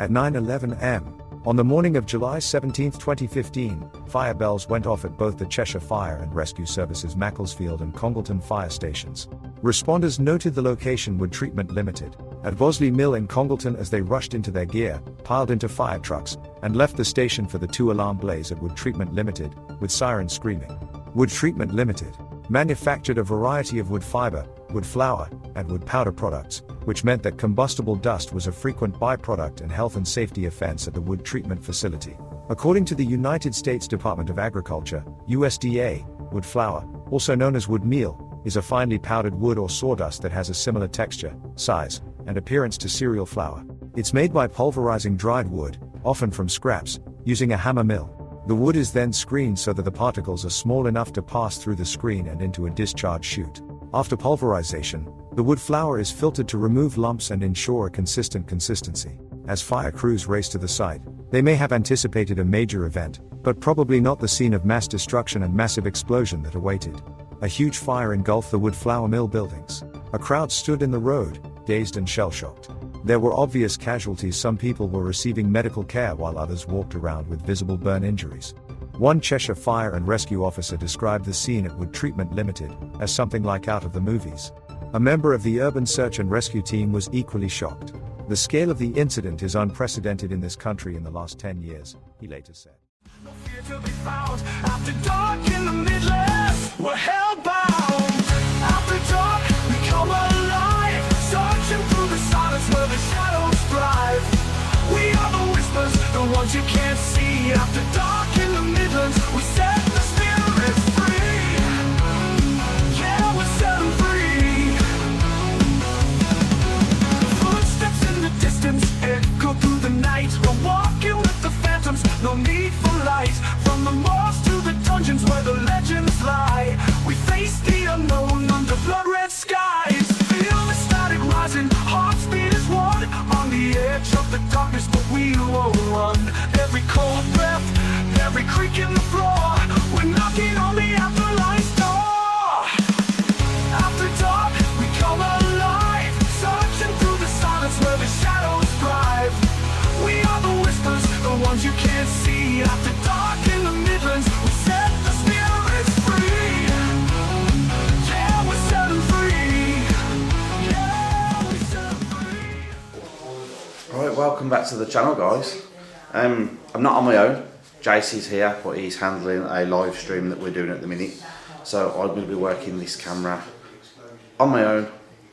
At 9:11 am, on the morning of July 17, 2015, fire bells went off at both the Cheshire Fire and Rescue Services Macclesfield and Congleton fire stations. Responders noted the location Wood Treatment Limited at Bosley Mill in Congleton as they rushed into their gear, piled into fire trucks, and left the station for the 2-alarm blaze at Wood Treatment Limited, with sirens screaming. Wood Treatment Limited manufactured a variety of wood fibre, wood flour, and wood powder products, which meant that combustible dust was a frequent byproduct and health and safety offence at the wood treatment facility. According to the United States Department of Agriculture, USDA, wood flour, also known as wood meal, is a finely powdered wood or sawdust that has a similar texture, size, and appearance to cereal flour. It's made by pulverizing dried wood, often from scraps, using a hammer mill. The wood is then screened so that the particles are small enough to pass through the screen and into a discharge chute. After pulverization, the wood flour is filtered to remove lumps and ensure a consistent consistency. As fire crews race to the site, they may have anticipated a major event, but probably not the scene of mass destruction and massive explosion that awaited. A huge fire engulfed the wood flour mill buildings. A crowd stood in the road, dazed and shell-shocked. There were obvious casualties. Some people were receiving medical care while others walked around with visible burn injuries. One Cheshire Fire and Rescue officer described the scene at Wood Treatment Limited as something like out of the movies. A member of the urban search and rescue team was equally shocked. The scale of the incident is unprecedented in this country in the last 10 years, he later said. No fear to be found. After dark in the Midlands, we're hellbound. After dark, we come alive, searching through the silence where the shadows thrive. We are the whispers, the ones you can't see. After dark in the Midlands, we set the spirits free. Yeah, we set them free. Footsteps in the distance echo through the night. We're walking with the phantoms, no need for light. From the moors to the dungeons where the legends lie, we face the unknown under blood-red skies. Feel the static rising, hearts beat as one. On the edge of the darkness, but we won't run. Every cold breath, every creak in the floor, we're knocking on the afterlife's door. After dark, we come alive, searching through the silence where the shadows thrive. We are the whispers, the ones you can't see. After dark in the Midlands, we set the spirits free. Yeah, we set them free. Yeah, we set them free. Alright, welcome back to the channel, guys. I'm not on my own. Jase is here, but he's handling a live stream that we're doing at the minute. So I'm going to be working this camera on my own,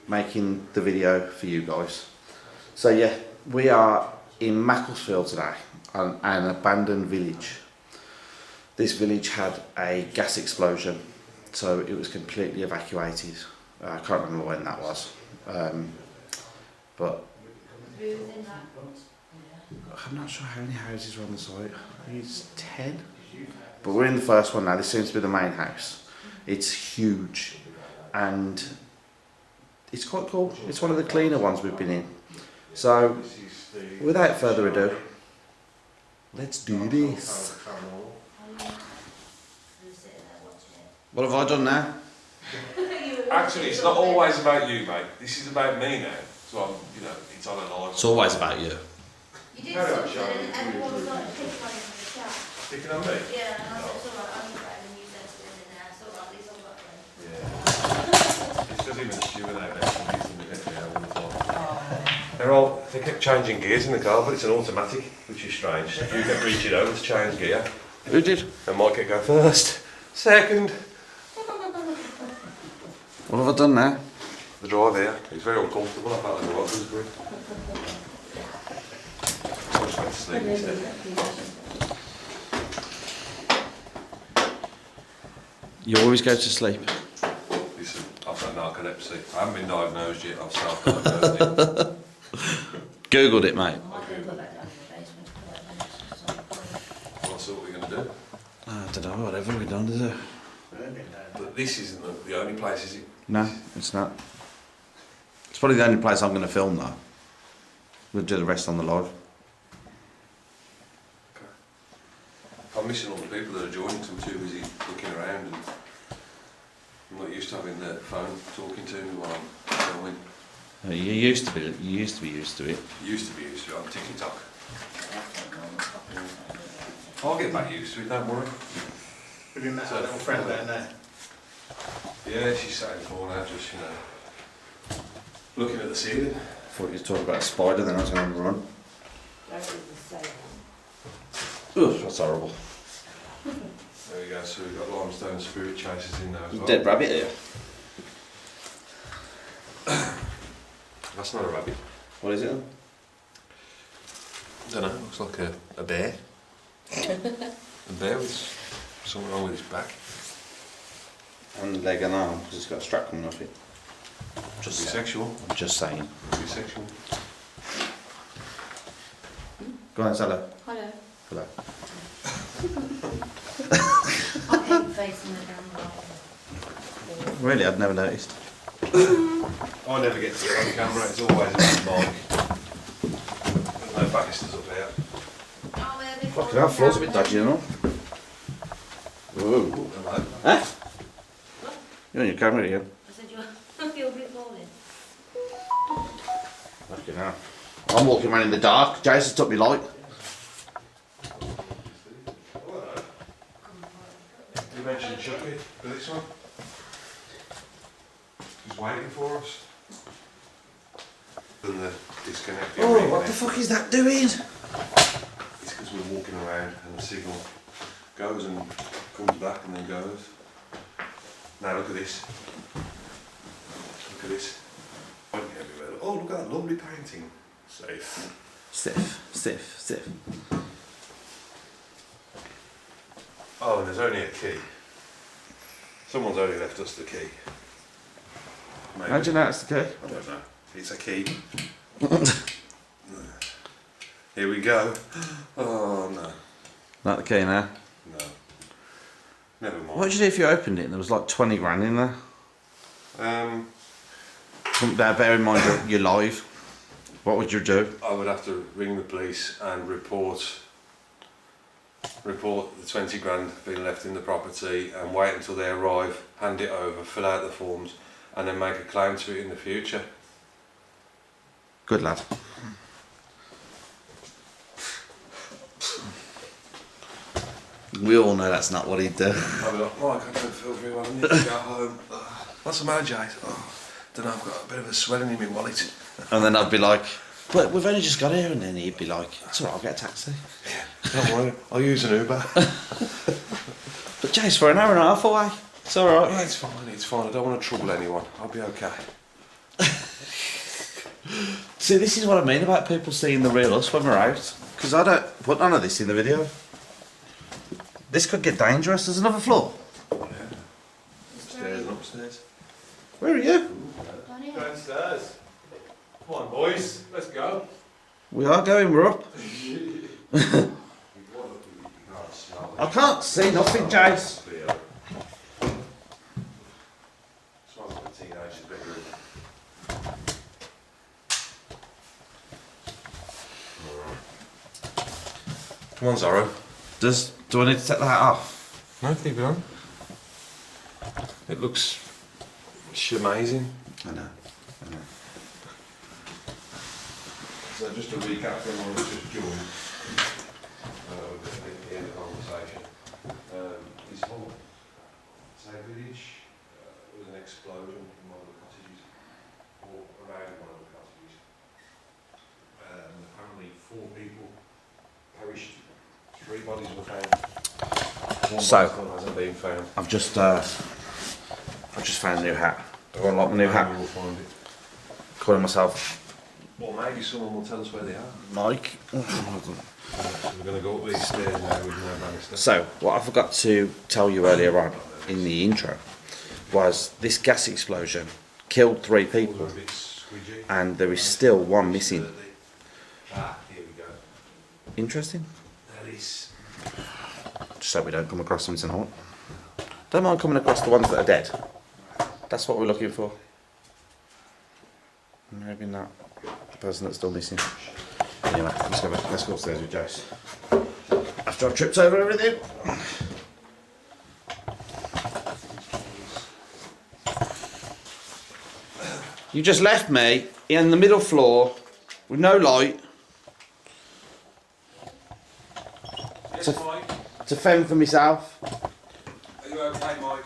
making the video for you guys. So yeah, we are in Macclesfield today, an abandoned village. This village had a gas explosion, so it was completely evacuated. I can't remember when that was, but I'm not sure how many houses are on the site. I think it's 10, but we're in the first one now. This seems to be the main house. It's huge and it's quite cool. It's one of the cleaner ones we've been in. So without further ado, let's do this. What have I done now? Actually, it's not always about you, mate. This is about me now. So I'm, it's on and on. It's always about you. You did something and everyone was like picking on him in the chat. Picking on me? Yeah, and I said, it's alright, I'm not writing the news editor in there, so at least I've got them. Yeah. It's just even stewing out there for using the all the time. They kept changing gears in the car, but it's an automatic, which is strange. You kept reaching over to change gear. Who did? And Mike kept going first, second. What have I done now? The drive here, it's very uncomfortable. I felt like the road was good. I just went to sleep instead. You always go to sleep. Listen, I've got narcolepsy. I haven't been diagnosed yet, I've self-diagnosed it. Googled it, mate. What's what we're going to do? I don't know, whatever we're done to do. But this isn't the only place, is it? No, it's not. It's probably the only place I'm going to film though. We'll do the rest on the live. Okay. I'm missing all the people that are joining, because I'm too busy looking around and I'm not used to having the phone talking to me while I'm filming. You used to be used to it. Used to be used to it on TikTok. I'll get back used to it, don't worry. Have you met our little friend down there? Yeah, she's sat in the corner, just, you know, looking at the ceiling. Thought you were talking about a spider, then I was going to run. That is the same. Ugh, that's horrible. There we go, so we've got limestone spirit chasers in there as well. Dead rabbit here. That's not a rabbit. What is it then? I don't know, looks like a bear. A bear with something wrong with his back. And leg and arm, because it's got a strap coming off it. Just be sexual. I'm just saying. Be sexual. Go on, hello. Hello. Hello. I hate facing the camera. Really, I'd never noticed. I never get to it on camera, it's always a big mic. No banisters up here. Oh, where they Fucking hell, floor's a bit dodgy, you know. Whoa. Hello. Huh? You're on your camera again. I said you're a bit falling. Fucking hell. I'm walking around in the dark. Jase took me light. You mentioned Chucky for this one. He's waiting for us. And the disconnecting. Oh, what the fuck is that doing? It's because we're walking around and the signal goes and comes back and then goes. Now look at this. Look at this. Everywhere. Oh, look at that lovely painting. Safe. Stiff. Oh, and there's only a key. Someone's only left us the key. Maybe. How'd you know it's the key? I don't know. It's a key. Here we go. Oh no. Not the key now. No. Never mind. What would you do if you opened it and there was like 20 grand in there? Now, bear in mind you're live. What would you do? I would have to ring the police and report the 20 grand being left in the property and wait until they arrive, hand it over, fill out the forms and then make a claim to it in the future. Good lad. We all know that's not what he'd do. I'd be like, Mike, I don't feel very well, I need to go home. What's the matter, Jase? Oh, don't know, I've got a bit of a swelling in my wallet. And then I'd be like, but we've only just got here, and then he'd be like, it's alright, I'll get a taxi. Don't worry, I'll use an Uber. But Jase, for an hour and a half away, it's alright. Yeah, it's fine, I don't want to trouble anyone, I'll be okay. See, this is what I mean about people seeing the real us when we're out. Because I don't put none of this in the video. This could get dangerous. There's another floor. Yeah. Upstairs and upstairs. Where are you? Downstairs. Come on, boys, let's go. We are going, we're up. I can't see nothing, Jase. Smells like a teenager's bedroom. Come on, Zorro. Do I need to take that off? No, keep it on. It looks amazing. I know. So just to recap for anyone who's just joined, at the end of the conversation, this whole village was an explosion in one of the cottages, or around one of the cottages. Apparently 4 people perished, 3 bodies were found. One So, body still hasn't been found. I've just found a new hat. I want to like my new hat. Maybe we'll find it. Calling myself Or maybe someone will tell us where they are. Mike. So we're going to go up these stairs now with no banister. So, what I forgot to tell you earlier on in the intro was this gas explosion killed 3 people A bit squidgy. and there is still 1 missing. Here we go. Interesting. There is. Just so we don't come across them tonight. Don't mind coming across the ones that are dead. That's what we're looking for. Maybe not the person that's still missing. Anyway, let's go upstairs with Jase. After I've tripped over everything. You just left me in the middle floor with no light. Yes, Mike. to fend for myself. Are you okay, Mike?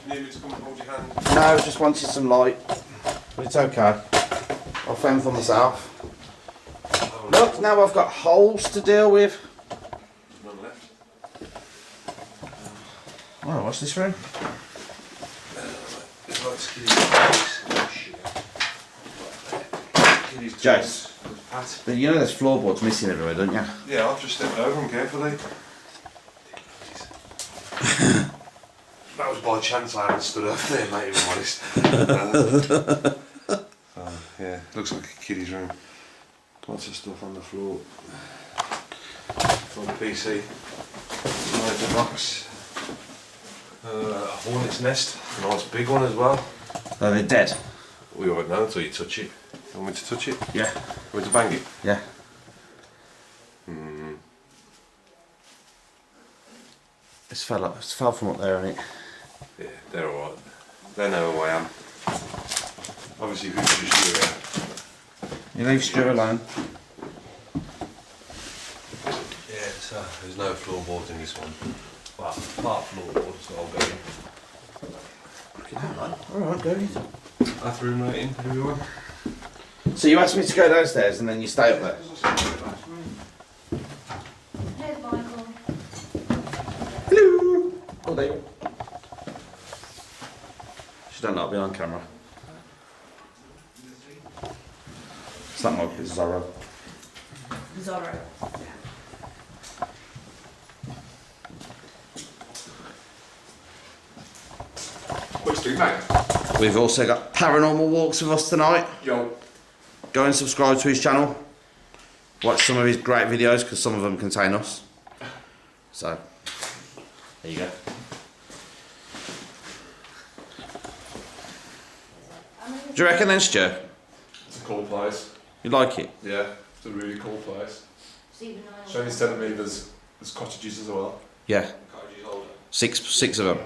You need me to come and hold your hand? No, I just wanted some light. But it's okay. I'll fend for myself. Look, now I've got holes to deal with. None left. Oh, what's this room? It's like Skiddy's Jase. Pat. But you know there's floorboards missing everywhere, don't you? Yeah, I've just stepped over them carefully. That was by chance I hadn't stood over there, mate, if I'm honest. Yeah, looks like a kiddie's room. Lots of stuff on the floor. On the PC. Nice box. A hornet's nest. A nice big one as well. Are they dead? We won't know until you touch it. You want me to touch it? Yeah. You want me to bang it? Yeah. It's fell from up there, isn't it? Yeah, they're alright. They know who I am. Obviously, who's just You leave Stu alone. Yeah, so there's no floorboards in this one. Well, part floorboard, so I'll go in. Alright, go in. Bathroom rating, everyone. So you asked me to go downstairs and then you stay up there? Here's Michael. Hello! Oh, there you are. She don't like being on camera. It's not Michael, it's Zorro. Zorro. What's doing, mate? We've also got Paranormal Walks with us tonight. Yo. Go and subscribe to his channel. Watch some of his great videos because some of them contain us. So, there you go. Do you reckon then, Stu? It's a cool place. You like it? Yeah, it's a really cool place. Stephen Niles. Shani's telling me there's cottages as well. Yeah. Cottages older. Six of them.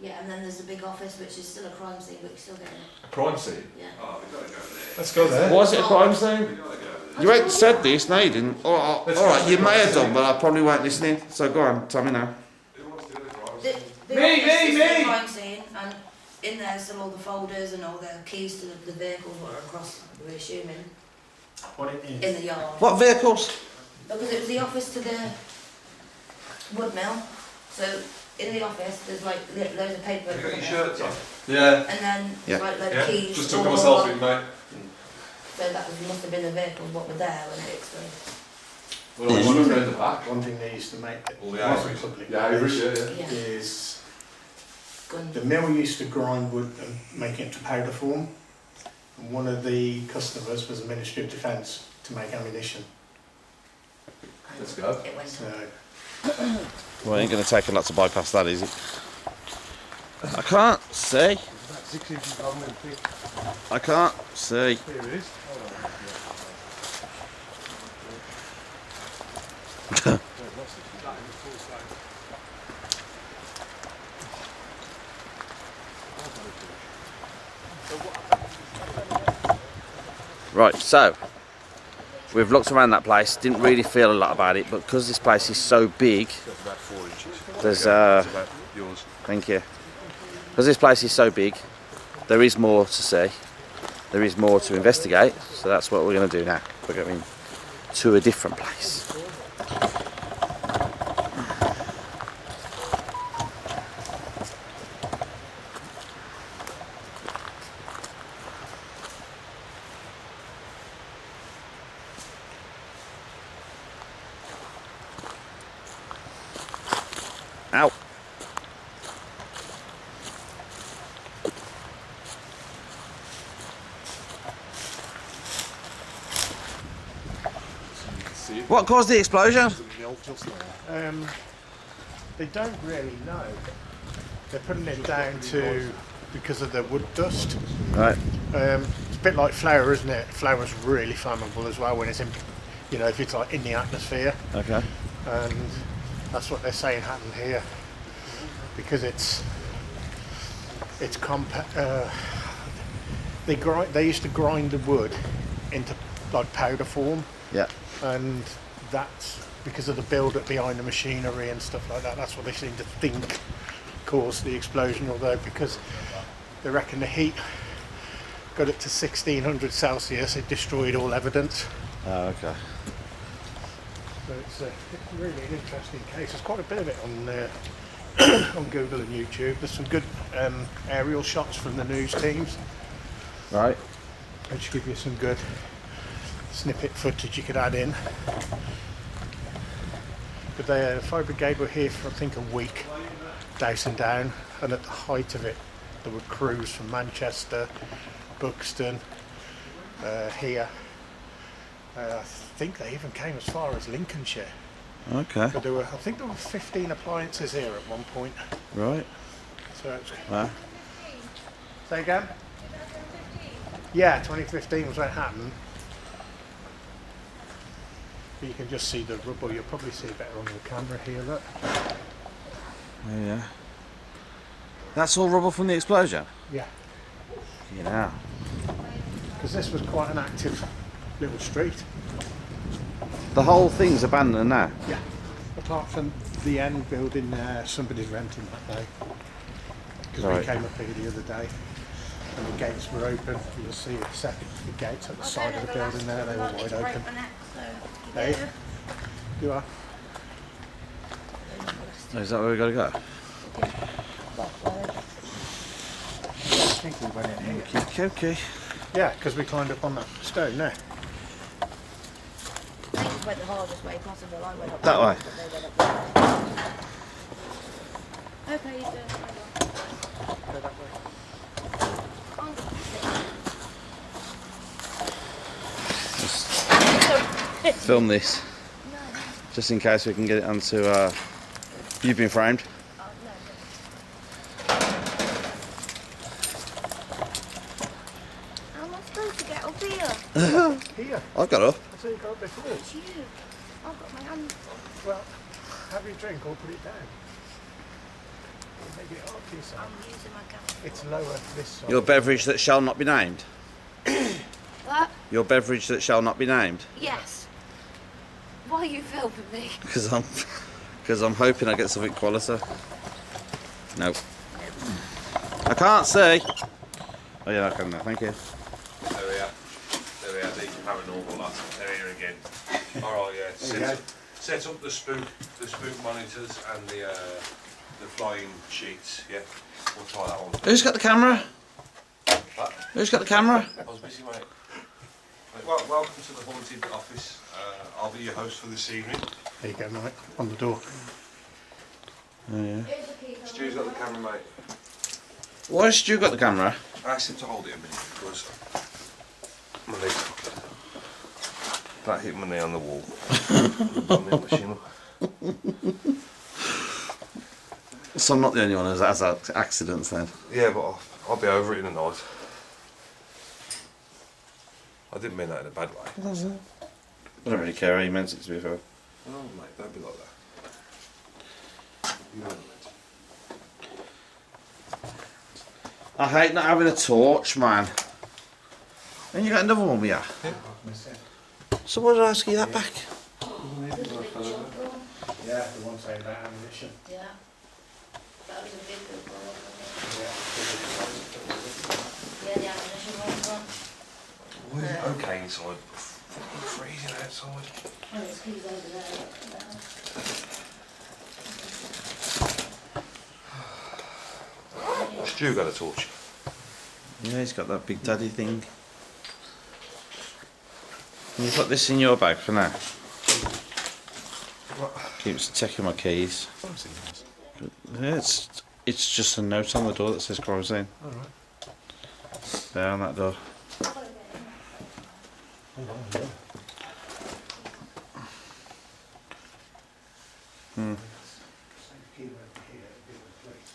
Yeah, and then there's the big office, which is still a crime scene, but you're still getting it. A crime scene? Yeah. Oh, we gotta go there. Let's go there. Was it a crime scene? We gotta go there. You ain't said this, no you didn't. Alright, you may have done, but I probably weren't listening. So go on, tell me now. Who wants to do the crime The, scene? the office is the crime scene, and in there's still all the folders and all the keys to the vehicles that are across, we're assuming, What it is. in the yard. What vehicles? Because it was the office to the wood mill, so in the office there's like loads of paper. Have you got your shirts on? Yeah. And then Yeah. like loads Yeah. of keys. Just took all myself up. in, mate. So that must have been the vehicles what were there when it exploded. Well, I want to go in the back. One thing they used to make that All the wasn't ivory. public Yeah, ivory, knowledge yeah. is Gun. the mill used to grind wood and make it into powder form. And one of the customers was the Ministry of Defence to make ammunition. Let's go. It went So Well, it ain't going to take a lot to bypass that, is it? I can't see. About 6 inches long and thick. I can't see. Here it is. Right, so we've looked around that place, didn't really feel a lot about it, but because this place is so big, That's about 4 inches. there's It's about yours. thank you. Because this place is so big, there is more to see. There is more to investigate, so that's what we're going to do now. We're going to a different place. Ow. What caused the explosion? they don't really know. They're putting it down to because of the wood dust. Right. It's a bit like flour, isn't it? Flour's really flammable as well when it's in, you know, if it's like in the atmosphere. Okay. And that's what they're saying happened here because it's compact. They used to grind the wood into like powder form, Yeah. and that's because of the build-up behind the machinery and stuff like that. That's what they seem to think caused the explosion, although because they reckon the heat got up to 1600 Celsius, it destroyed all evidence. Oh, okay. So it's a really interesting case. There's quite a bit of it on Google and YouTube. There's some good aerial shots from the news teams, Right. which give you some good snippet footage you could add in. But the fire brigade were here for I think a week, dousing down, and at the height of it there were crews from Manchester, Buxton, here. I think they even came as far as Lincolnshire. Okay. But I think there were 15 appliances here at one point. Right. So it's, Wow. say again? Yeah, 2015 was when it happened. But you can just see the rubble. You'll probably see it better on the camera here, look. Oh, yeah. That's all rubble from the explosion? Yeah, You know. because this was quite an active little street. The whole thing's abandoned now? Yeah. Apart from the end building there, somebody's renting that day. Because Right. we came up here the other day and the gates were open. You'll see the gates at the side of the building there, they were wide open. Hey, you are. Oh, is that where we got to go? I think we went in here. Okay. Yeah, because we climbed up on that stone there. They just went the hardest way possible. I went up That way? but they went up that way. Okay, you do it. Go that way. Just film this, just in case we can get it onto. You've been framed. How am I supposed to get up here? Here. I've got up. I saw you got up before. It's you. I've got my hand. Well, have your drink or put it down. Maybe it up to yourself. I'm using my camera. It's lower this side. Your beverage that shall not be named. What? Your beverage that shall not be named. Yes. Why are you filming me? Because I'm hoping I get something quality. Nope. I can't see. Oh yeah, I can now. Thank you. There we are. There we are. The paranormal lads. They're here again. All right, yeah. Set up the spook monitors and the flying sheets. Yeah, we'll try that one. Who's got the camera? What? Who's got the camera? I was busy, mate. Well, welcome to the haunted office. I'll be your host for this evening. There you go, Mike, on the door. Oh yeah. Stu's got the camera, mate. Why has Stu got the camera? I asked him to hold it a minute because my leg's fucked. That hit my knee on the wall. On the machine up. So I'm not the only one who has accidents then. Yeah, but I'll be over it in a night. I didn't mean that in a bad way. I don't really care how you meant it, to be fair. Oh, mate, don't be like that. You know what I hate not having a torch, man. And you got another one with you? Yeah. So why did I ask you that back? Yeah, the one saying about ammunition. Yeah. That was a big good one, Yeah. yeah, the ammunition one's one. Well, it's okay inside, but fucking freezing outside. Oh, there's keys over there. Stu got a torch. Yeah, he's got that big daddy thing. Can you put this in your bag for now? Keeps checking my keys. Yeah, it's just a note on the door that says kerosene. Alright. There on that door.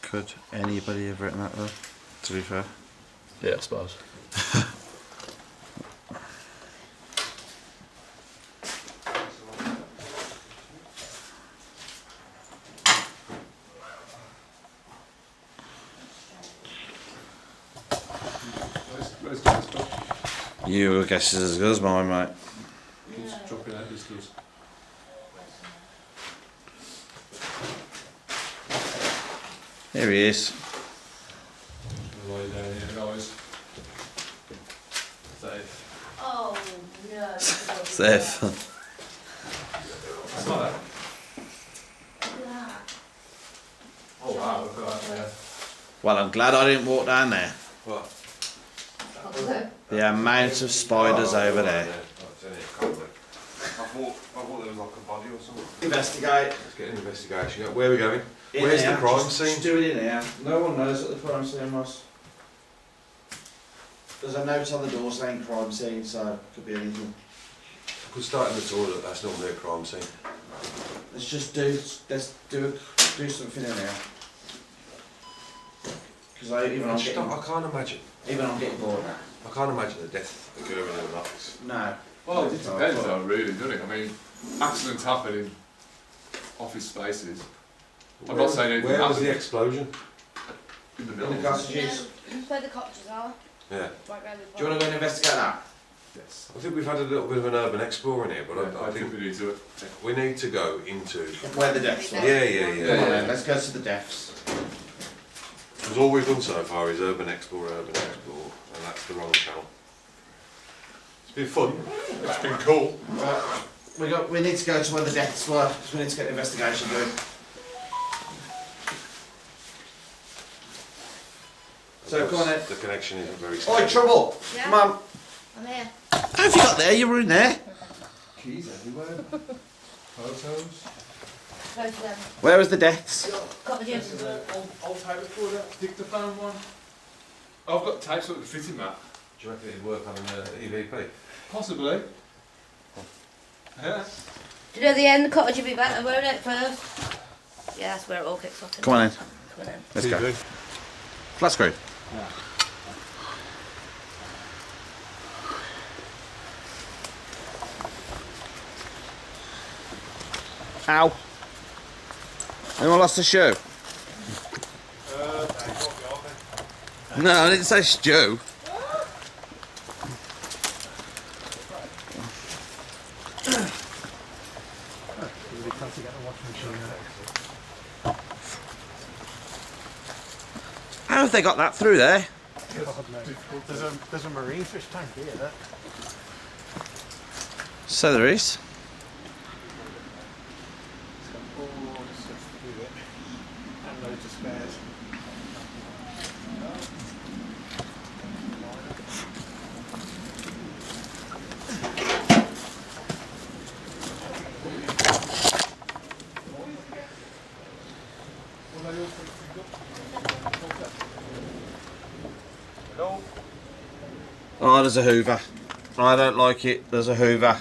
Could anybody have written that though? To be fair. Yeah, I suppose. Your guess is as good as mine, mate. Keeps dropping out, this does. Here he is. Lie down here, guys. Safe. Oh no. Safe. That's not it. Oh wow, look at that, yeah. Well, I'm glad I didn't walk down there. What? The amount of spiders over there. I thought there was like a body or something. Investigate. Let's get an investigation. Where are we going? Where's the crime scene? Just do it in here. No one knows what the crime scene was. There's a note on the door saying crime scene, so it could be anything. I could start in the toilet. That's not a crime scene. Let's do something in here. Because I can't imagine. I'm getting bored now. I can't imagine a death occurring in an office. No. Well, it depends though, really, doesn't it? I mean, accidents happen in office spaces. I'm not saying anything Where was happened the explosion? in the In middle. the cottages. Where the cottages are. Yeah. Right round the Do you want to go and investigate that? Yes. I think we've had a little bit of an urban explore in here, but I think we need to. we need to go into. Where the deaths were. Yeah. Come on then, let's go to the deaths. Because all we've done so far is urban explore, and that's the wrong channel. It's been fun. It's been cool. We need to go to where the deaths were, because we need to get the investigation going. So come on then. The connection isn't very Oi, stable. Trouble! Yeah. Come on. I'm here. How have you got there? You were in there. Keys everywhere. Photos. Close to them. Where was the deaths? Cottages. Old tape recorder, dictaphone one. I've got tapes that would fit in that. Do you reckon it'd work on an EVP? Possibly. Yeah. Do you know the end, the cottage would be better, won't it, first? Yeah, that's where it all kicks off. Come on in. Come on in. Let's go. Flat screen. Ow. Anyone lost a shoe? No, I didn't say stew. How have they got that through there? There's a marine fish tank here. That. So there is. It's got all the stuff with it and loads of spares. Oh, there's a Hoover. I don't like it. There's a Hoover.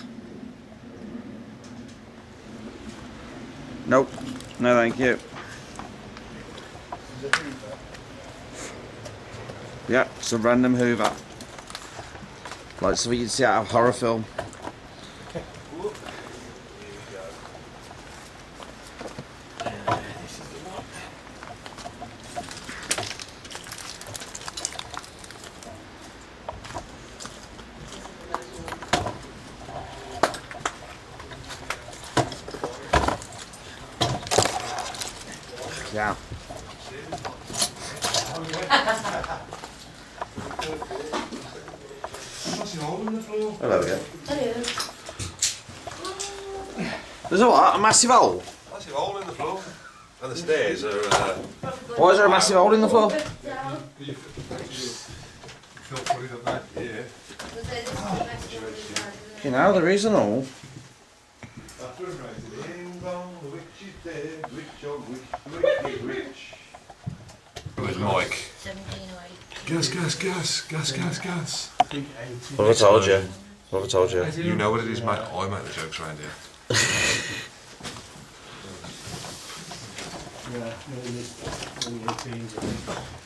Nope. No, thank you. Yeah, it's a random Hoover. Like something you'd see out of a horror film. Yeah. Hello again. Hello. There's a what? A massive hole? Massive hole in the floor. And the stairs are. Why is there a massive hole in the floor? Feel funny, don't they? Yeah. You know, there is an hole. Where's Mike? 1708. Gas. What have I told you? What have I told you? You know what it is, mate? I make the jokes around here. Yeah, early 18s, I think.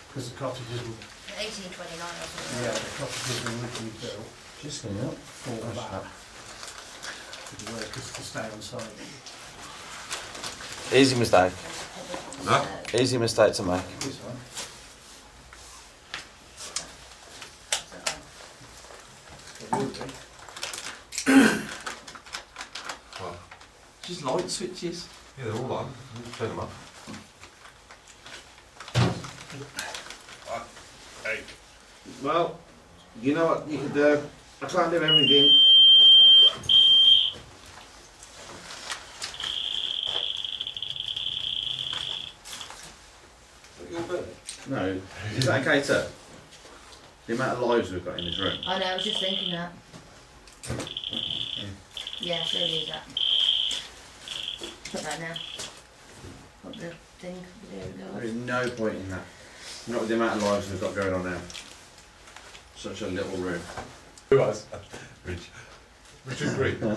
Because the cottages were, 1829 or something. yeah, the cottages were originally built Just clean up. for that. For the workers to stay on site. Easy mistake. No? Easy mistake to make. Well, Just light switches. Yeah, they're all on. Turn them off. Hey. Well, you know what you can do. I can't do everything. No. Is that okay, sir? The amount of lives we've got in this room. I know, I was just thinking that. Yeah, so is that. Put that now. Put the thing, there we There go. is no point in that. Not with the amount of lives we've got going on now. Such a little room. Who has? Richard Green. Yeah.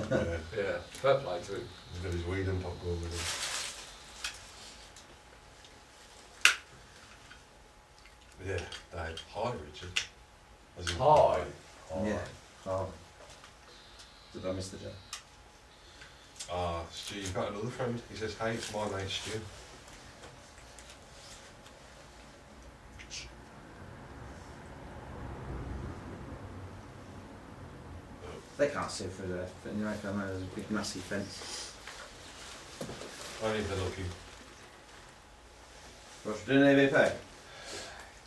Yeah, fair play to him. He's got his weed and popcorn with him. Yeah, Dave. Hi, Richard. As in- Hi. Yeah. Oh. Did I miss the joke? Stu, you've got another friend. He says, hey, it's my mate Stu. They can't see through there. But anyway, I know there's a big massive fence. Only if they're looking. What's doing an AVP?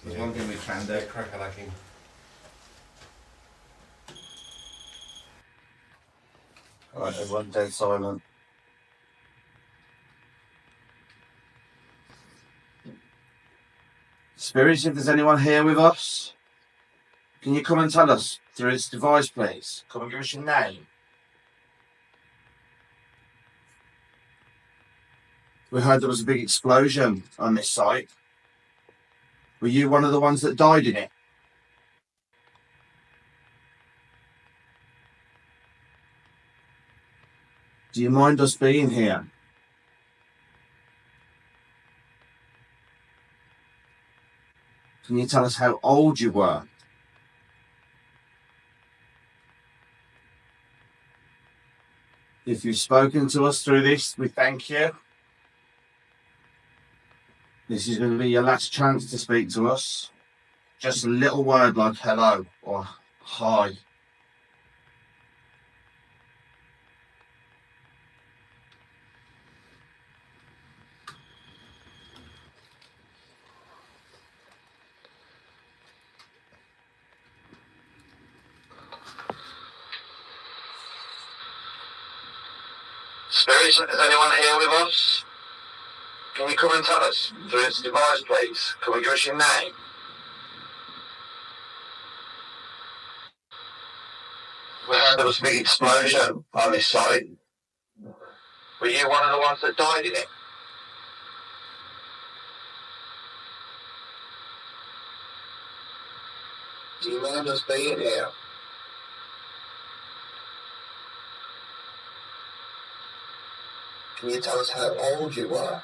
There's Yeah. one thing we can do. They're crack-a-lacking. Alright, everyone dead silent. Spirits, if there's anyone here with us, can you come and tell us through this device, please? Come and give us your name. We heard there was a big explosion on this site. Were you one of the ones that died in it? Do you mind us being here? Can you tell us how old you were? If you've spoken to us through this, we thank you. This is going to be your last chance to speak to us. Just a little word like hello or hi. Spirits, is anyone here with us? Can you come and tell us through this device, please? Can we give us your name? We heard there was a big explosion on this site. Were you one of the ones that died in it? Do you mind us being here? Can you tell us how old you were?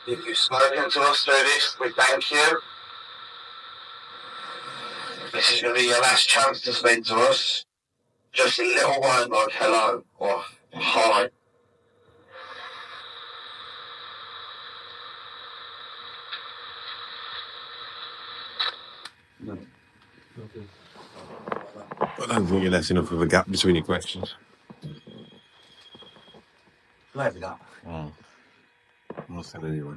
If you've spoken to us through this, we thank you. This is going to be your last chance to speak to us. Just a little word like hello or hi. No. I don't think you're less enough of a gap between your questions. Maybe not. Oh. Nothing anyway.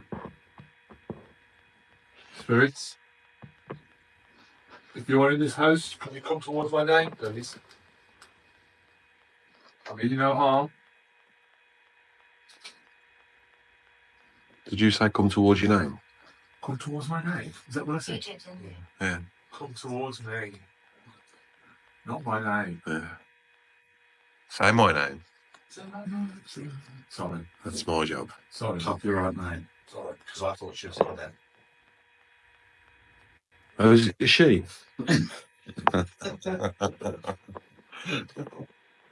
Spirits, if you're in this house, can you come towards my name, please? I mean you no harm. Did you say come towards your name? Come towards my name. Is that what I said? Yeah. Come towards me. Not my name. Yeah. Say my name. Sorry. That's my job. Sorry. Copyright name. Sorry. Because I thought she was in there. Oh, is she?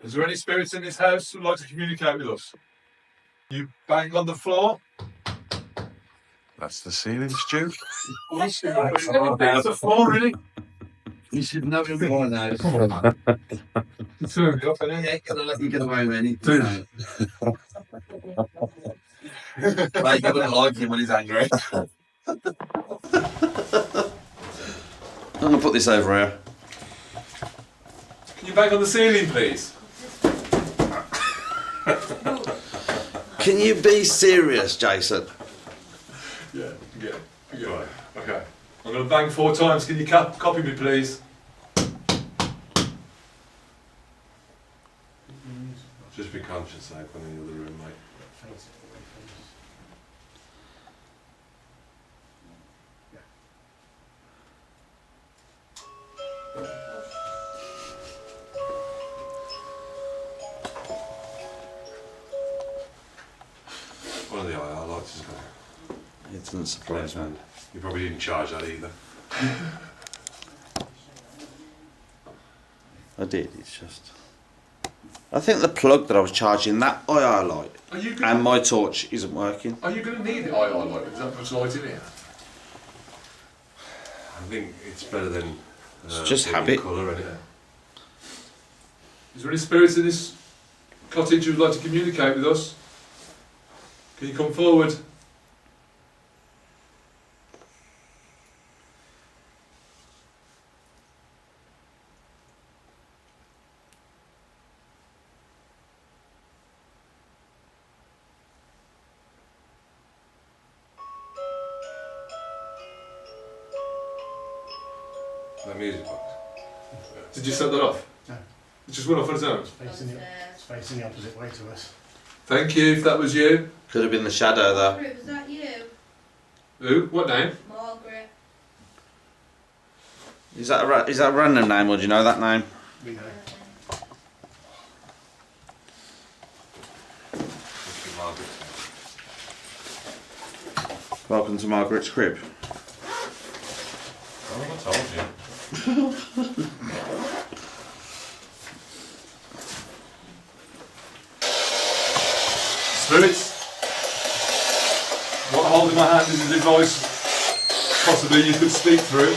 Is there any spirits in this house who'd like to communicate with us? You bang on the floor? That's the ceiling, Stu. That's the floor, really? You should know him by now. You turned me off, innit? I ain't gonna let you get away with anything. Like, you wouldn't like him when he's angry. I'm gonna put this over here. Can you bang on the ceiling, please? Can you be serious, Jason? Yeah. Right. Okay. I'm going to bang 4 times. Can you copy me, please? Just be conscious, like, when in the other room, mate. One of the IR lights is going. It doesn't surprise me. You probably didn't charge that either. I did, it's just... I think the plug that I was charging that IR light and my torch isn't working. Are you going to need the IR light? Is that much light in here? I think it's better than It's just being habit. colour, isn't it? Is there any spirits in this cottage who would like to communicate with us? Can you come forward? That music box. Did you set that off? No. It just went off on its own? It's facing the opposite way to us. Thank you, if that was you. Could have been the shadow though. Margaret, was that you? Who? What name? Margaret. Is that a random name or do you know that name? We know. Must be Margaret. Welcome to Margaret's crib. Oh, I told you. Spirits, what I hold in my hand is a device possibly you could speak through.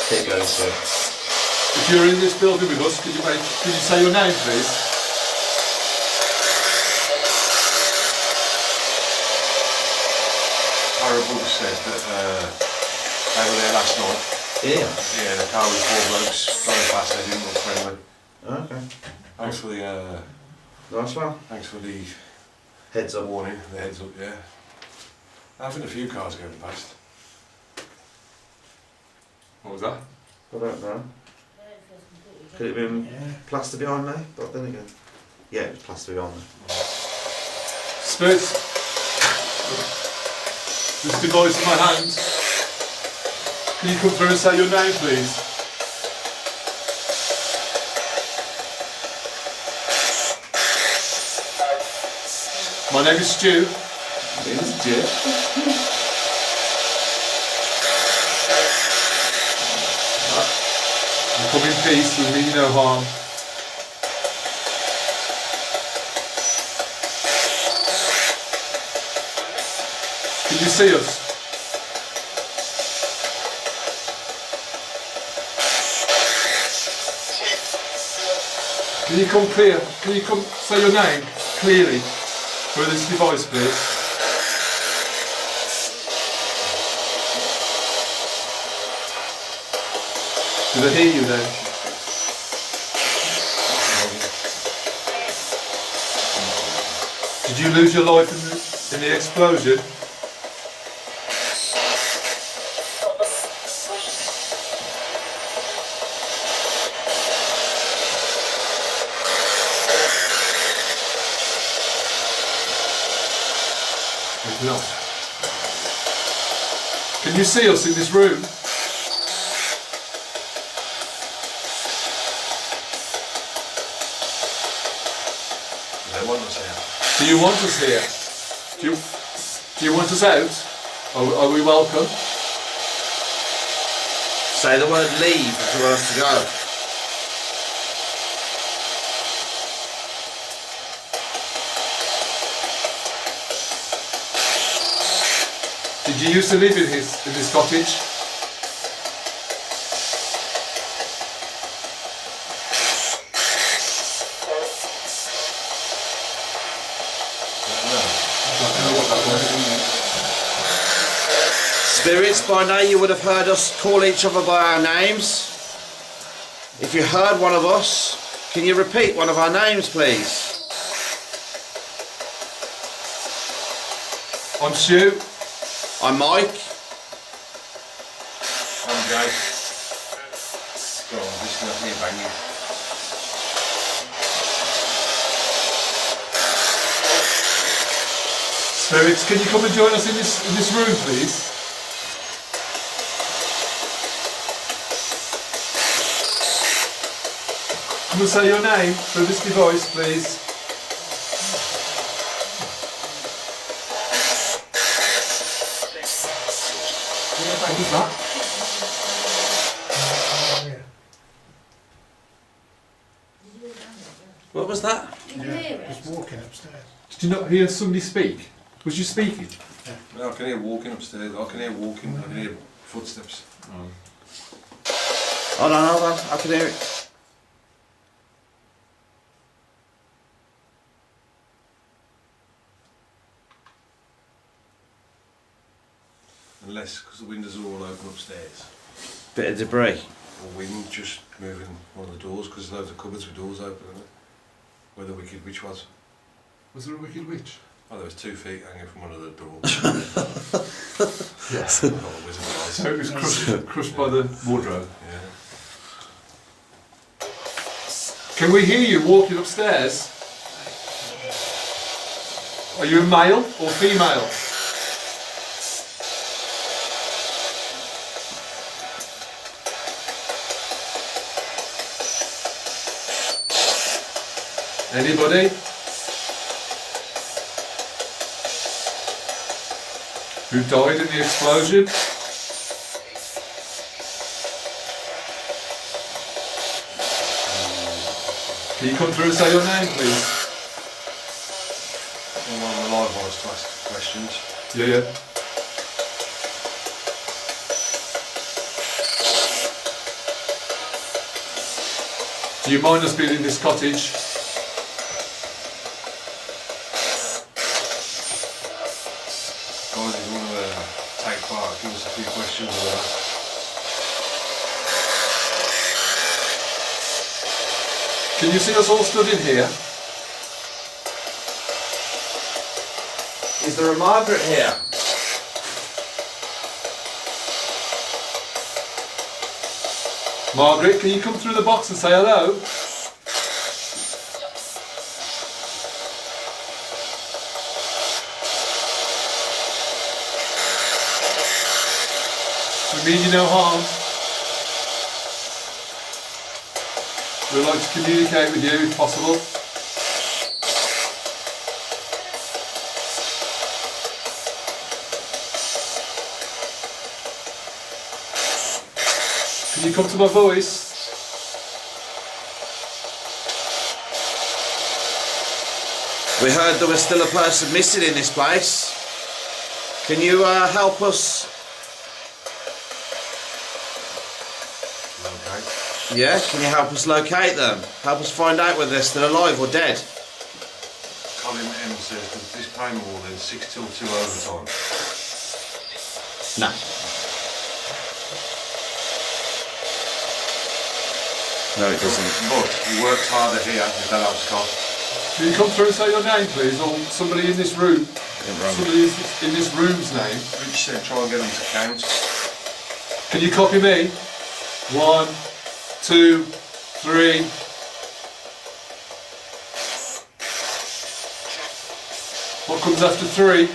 Keep going, sir. If you're in this building with us, could you say your name, please? Book said that they were there last night. Yeah. Yeah, the car with 4 blokes going past, they didn't look friendly. Okay. Thanks for the Nice one. thanks for the Heads up. warning, the heads up, yeah. I've had a few cars going past. What was that? I don't know. Could it have been plaster behind me? But then again. Yeah, it was plaster behind me. Spirits, this device in my hand, can you come through and say your name, please? My name is Stu. It is Stu. I come in peace, we mean you no harm. Can you see us? Can you come clear? Can you come say your name clearly through this device, please? Did I hear you then? Did you lose your life in the explosion? No. Can you see us in this room? They want us here. Do you want us here? Do you want us out? Are we welcome? Say the word leave if you want us to go. Did you used to live in this cottage? I don't know what that was. Spirits, by now you would have heard us call each other by our names. If you heard one of us, can you repeat one of our names, please? I'm Stu. I'm Mike. I'm Jase. Go on, just let me bang you. Spirits, can you come and join us in this room, please? Come and say your name through this device, please. What was that? What was that? Did you hear it? Just walking upstairs. Did you not hear somebody speak? Was you speaking? No, I can hear walking upstairs. I can hear walking. I can hear footsteps. Hold on, I can hear it. Unless, because the windows are all open upstairs. Bit of debris. Or wind just moving one of the doors, because there's loads of cupboards with doors open, isn't it? Where the Wicked Witch was. Was there a wicked witch? Oh, there was 2 feet hanging from one of the doors. Yes. Not a wizard of Oz. So it was crushed by the wardrobe. Yeah. Can we hear you walking upstairs? Are you a male or female? Anybody? Who died in the explosion? Can you come through and say your name, please? I'm on the live ones to ask questions. Yeah. Do you mind us being in this cottage? Guys, if you want to take part, give us a few questions or that. Can you see us all stood in here? Is there a Margaret here? Margaret, can you come through the box and say hello? We mean you no harm. We'd like to communicate with you if possible. Can you come to my voice? We heard there was still a person missing in this place. Can you help us? Okay. Yeah, can you help us locate them? Help us find out whether they're still alive or dead. Colin M says, does this pay more than 6 till 2 overtime? No. No, it doesn't. But he works harder here, if that helps, Scott. Can you come through and say your name, please, or somebody in this room? Somebody in this room's name. Rich said try and get them to count. Can you copy me? 1, 2, 3. What comes after 3?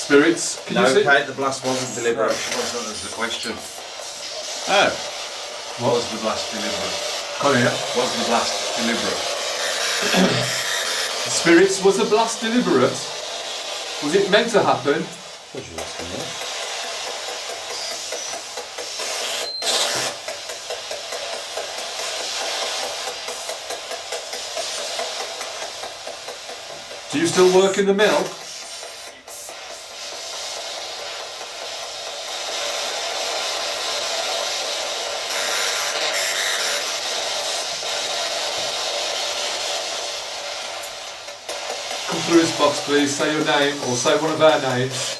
Spirits, can you see? Locate the blast wasn't deliberate. That's the question. Oh. Was the blast deliberate? Come here. Was the blast deliberate? Spirits, was the blast deliberate? Was it meant to happen? Do Do you still work in the mill? Come through this box, please. Say your name or say one of our names.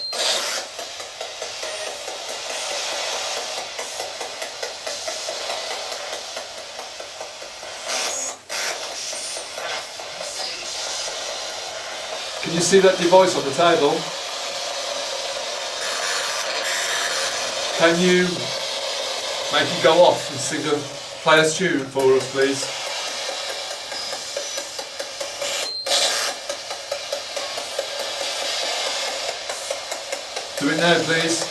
Can you see that device on the table? Can you make it go off and sing a play a tune for us, please? Do it now, please.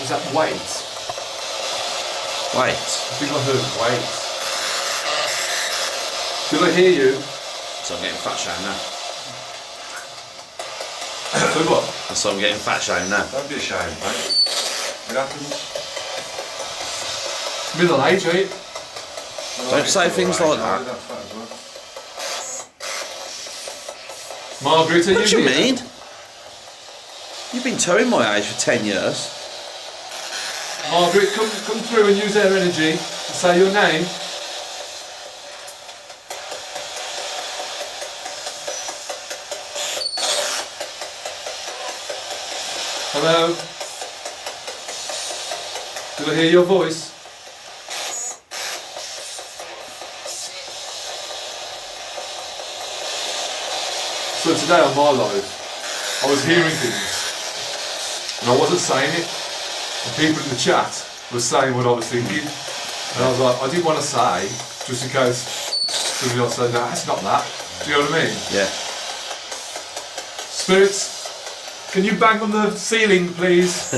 Was that wait? Wait. I think I heard wait. Did I hear you? So I'm getting fat shamed now. So what? So I'm getting fat shamed now. Don't be ashamed, mate. It happens. Middle age, ain't it? Don't say things like that. Margaret, are What do you here? mean? You've been towing my age for 10 years. Margaret, come through and use their energy and say your name. Hello? Did I hear your voice? So today on my live, I was hearing things and I wasn't saying it, and people in the chat were saying what I was thinking, and I was like, I didn't want to say, just in case somebody else said, no, that's not that. Do you know what I mean? Yeah. Spirits, can you bang on the ceiling, please?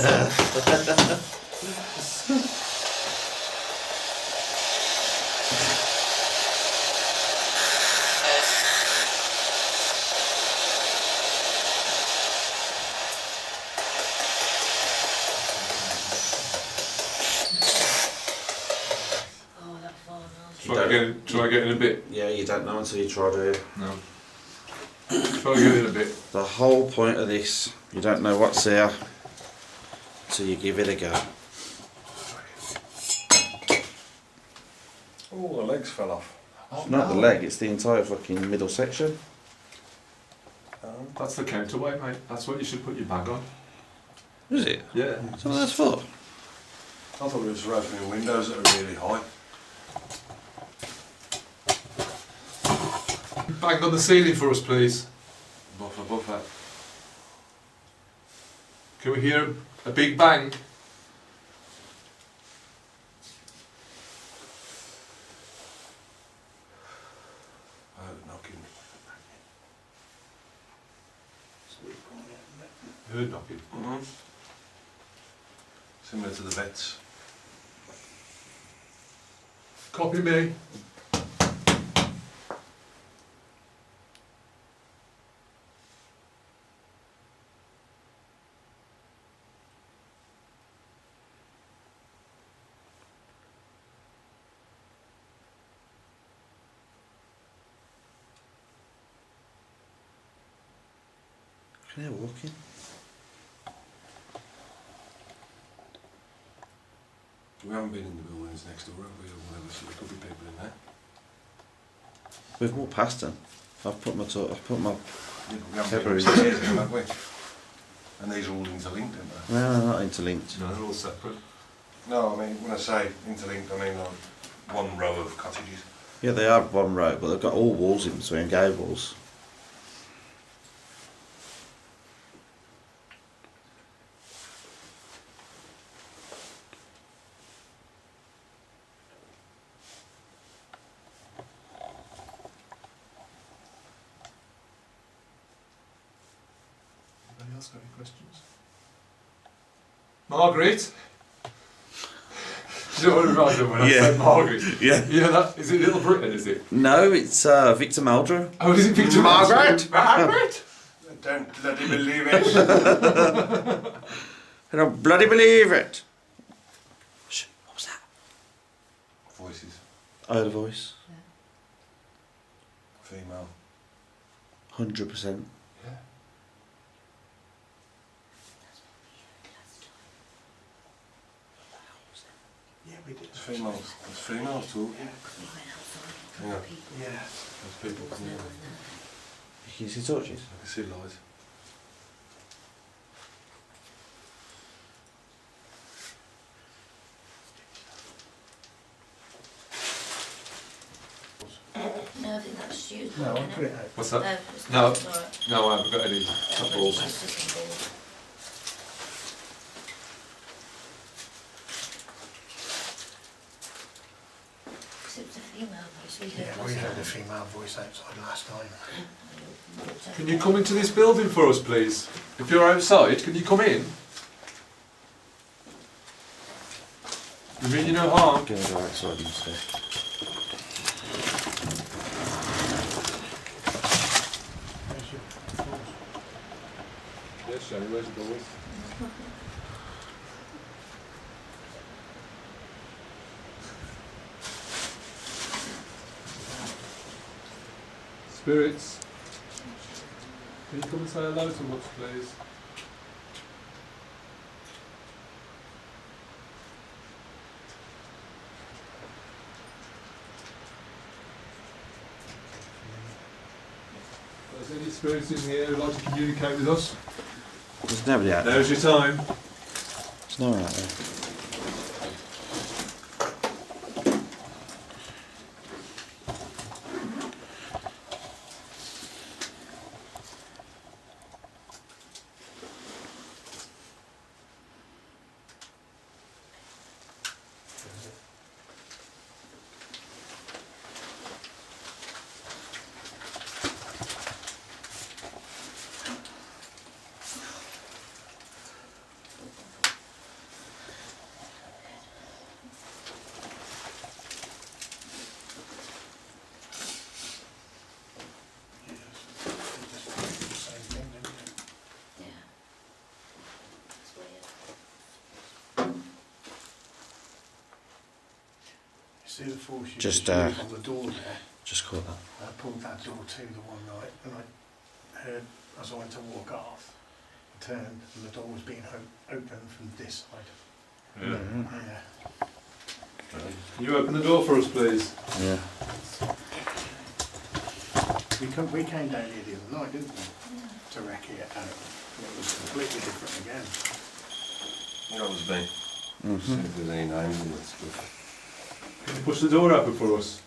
Try to get in a bit. Yeah, you don't know until you try to. No. Try to get in a bit. The whole point of this, you don't know what's there until you give it a go. Oh, the legs fell off. It's not the leg, it's the entire fucking middle section. That's the counterweight, mate. That's what you should put your bag on. Is it? Yeah. That's what that's for. I thought it was for opening windows that are really high. Bang on the ceiling for us, please. Buffer. Can we hear a big bang? I heard knocking. Heard knocking. Similar to the vets. Copy me. Can I walk in? We haven't been in the buildings next door, have we? Or whatever, so there could be people in there. We've walked past them. I've put my Yeah, but we haven't February. been upstairs, have we? And these are all interlinked, aren't they? No, they're not interlinked. No, they're all separate. No, I mean, when I say interlinked, I mean like one row of cottages. Yeah, they are one row, but they've got all walls in between, gables. Anybody else got any questions? Margaret? Do you know what it reminds me of when I Yeah. said Margaret? Yeah. You know that? Is it Little Britain, is it? No, it's Victor Meldrew. Oh, is it Victor Margaret? Margaret? I don't bloody believe it. I don't bloody believe it. Shh, what was that? Voices. I heard a voice. Female. 100%. Yeah. Yeah, we did. It's females. It's females talking. Yeah. Yeah. There's people coming in. Can you see torches? I can see lights. No, I think that's Stu's. No, I'll put it out. What's that? It's No. not. Alright. No, I haven't got any balls. It's just a ball. Because it was a female voice. We heard Yeah, we heard a female voice outside last time. Can you come into this building for us, please? If you're outside, can you come in? You mean you no harm? I'm going to go outside instead. Yes, Shani, where's the doors? Spirits, can you come and say hello to us, please? Is there any spirits in here who'd like to communicate with us? There's nobody out there. Now's your time. There's no one out there. Yeah. It's weird. See the force you Just, used on the door there? Just caught that. I pulled that door to the one night and I heard, as I went to walk off, I turned and the door was being opened from this side. Yeah. Yeah. Can you open the door for us, please? Yeah. We came down here the other night, didn't we? To wreck it out. And it was completely different again. That was me. See if there's any names in this book. Can you push the door open for us?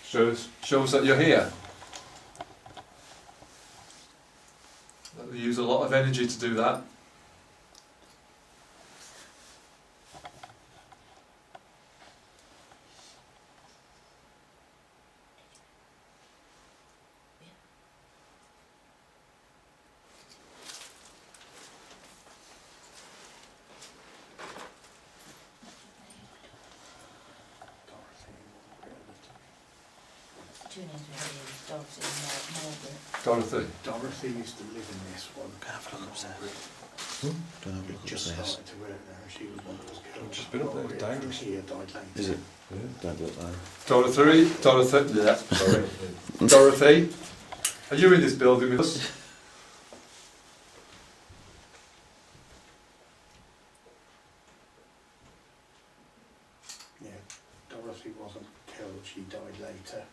Show us that you're here. That'll use a lot of energy to do that. Two names we had here was Dorothy and Margaret. Dorothy. Dorothy used to live in this one. Go have a look upstairs. Margaret Don't have a look just upstairs. started to work there and she was one that was killed. I've just been up there, Margaret dangerous. from here died later. Is it? Don't look there. Dorothy. Yeah, sorry. Dorothy. Are you in this building with us? Yeah, Dorothy wasn't killed, she died later.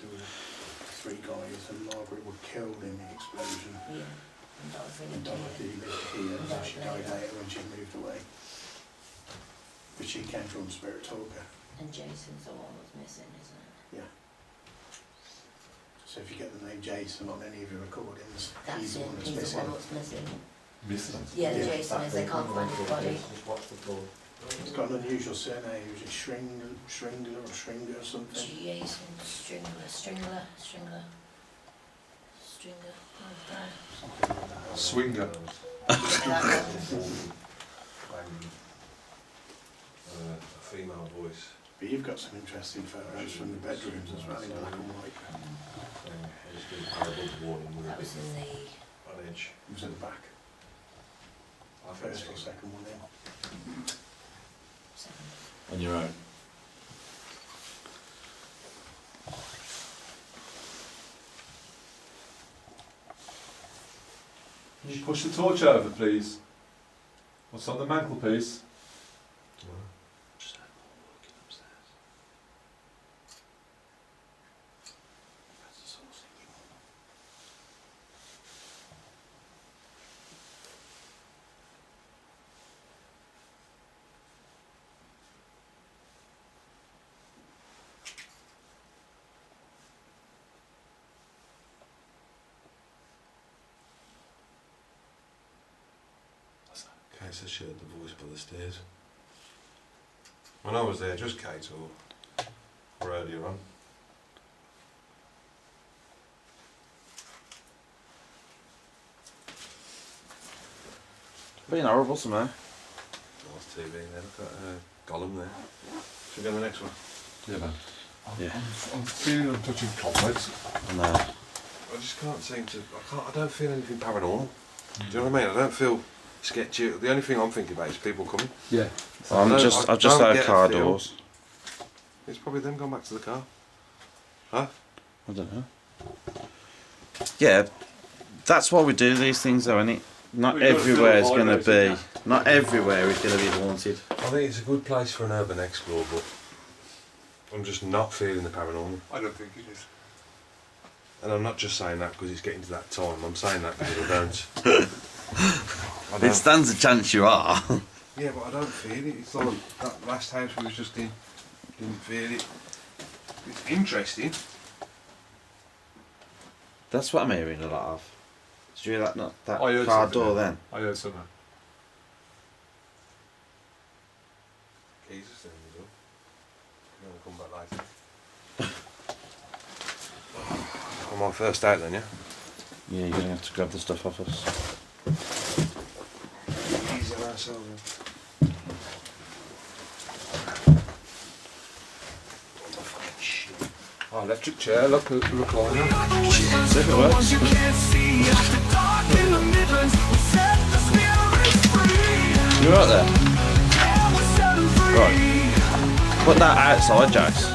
There were 3 guys and Margaret were killed in the explosion. Yeah. And Dorothy And lived Dorothy here. lived here, And so she died died later. later when she moved away. But she came from Spirit Talker. And Jason's the one that's missing, isn't it? Yeah. So if you get the name Jason on any of your recordings, That's he's the it, one that's he's the missing. one that's missing. Missing. Yeah, the Yeah. Jason is, they can't find his body. He's got an unusual surname, was it Shringler or something? Jason Stringler. Oh, Swinger. that one. A female voice. But you've got some interesting photos from the bedrooms as well in black and white. It's been parable warning with That was in the... on edge. It was at the back, I think first or it's second one in. second. On your own. Can you push the torch over, please? What's on the mantelpiece? Kate says she heard the voice by the stairs. When I was there, just Kate or earlier on. Being horrible somehow. Nice TV there, look at Gollum there. Should we go to the next one? Yeah, man. Yeah. I'm feeling I'm touching cobwebs. I know. I just can't seem to. I don't feel anything paranormal. Do you know what I mean? I don't feel sketchy. The only thing I'm thinking about is people coming. Yeah. I've just don't heard get a car feel. doors. It's probably them going back to the car. Huh? I don't know. Yeah, that's why we do these things, though, isn't it? Not We've got to everywhere is feel going to vibrating, be. Not everywhere is going to be haunted. I think it's a good place for an urban explore, but I'm just not feeling the paranormal. I don't think it is. And I'm not just saying that because it's getting to that time. I'm saying that because I don't. It stands a chance you are. Yeah, but I don't feel it. It's like that last house we was just in. Didn't feel it. It's interesting. That's what I'm hearing a lot of. Did you hear that? Not that I heard car something door then. then? I heard something. Keys are still in the door. You're going to come back later. On my first out then, yeah? Yeah, you're going to have to grab the stuff off us. Keys are ourselves. Oh, electric chair, look like that. See if it works. You can't see after dark in the Midlands. We set the spirits free. You're right there. Yeah, we're set 'em free. Right. Put that outside, Jase.